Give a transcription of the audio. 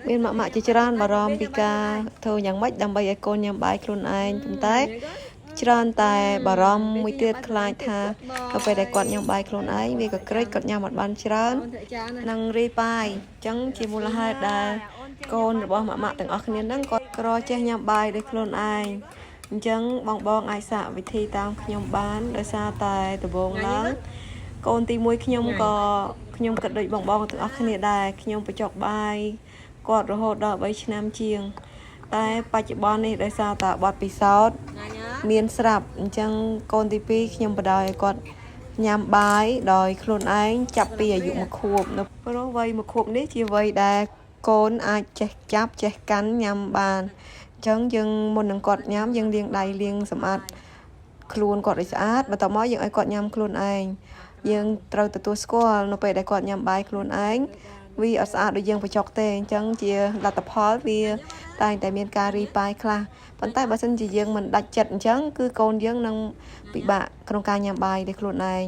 មានម៉ាក់ជាច្រើនបារម្ភពីការធ្វើយ៉ាងម៉េចដើម្បីឲ្យកូនញ៉ាំបាយខ្លួនឯងប៉ុន្តែច្រើនតែបារម្ភមួយទៀតខ្លាចថាទៅពេលដែលគាត់ញ៉ាំបាយខ្លួនឯងវាក៏ក្រិចគាត់ញ៉ាំអត់បានច្រើននឹងរីបាយអញ្ចឹងជាមូលហេតុដែលកូនរបស់ម៉ាក់ទាំងអស់គ្នាហ្នឹងគាត់ក្រចេះញ៉ាំបាយដោយខ្លួនឯងអញ្ចឹងបងអាចសាកវិធីតាមខ្ញុំបានដោយសារតែដំបូងឡើងកូនទី1ខ្ញុំក៏ខ្ញុំគិតដូចបងទាំងអស់គ្នាដែរខ្ញុំបញ្ចុកបាយគាត់រហូតដល់3ឆ្នាំជាងតែបច្ចុប្បន្ននេះដោយសារតែបទពិសោធន៍មានស្រាប់អញ្ចឹងកូនទី2ខ្ញុំបដៅឲ្យគាត់ញ៉ាំបាយដោយខ្លួនឯងចាប់ពីអាយុ1ខួបនៅព្រោះវ័យ1ខួបនេះជាវ័យដែលកូនអាចចេះចាប់ចេះកាន់ញ៉ាំបានអញ្ចឹងយើងមុននឹងគាត់ញ៉ាំយើងលាងដៃលាងសម្អាតខ្លួនគាត់ឲ្យស្អាតបន្ទាប់មកយើងឲ្យគាត់ញ៉ាំខ្លួនឯងយើងត្រូវទទួលស្គាល់នៅពេលដែលគាត់ញ៉ាំបាយខ្លួនឯងវាអត់ស្អាតដូចយើងបញ្ចុកទេអញ្ចឹងជាលទ្ធផលវាតែងតែមានការរីប៉ាយខ្លះប៉ុន្តែបើសិនជាយើងមិនដាច់ចិត្តអញ្ចឹងគឺកូនយើងនឹងពិបាកក្នុងការញ៉ាំបាយដោយខ្លួនឯង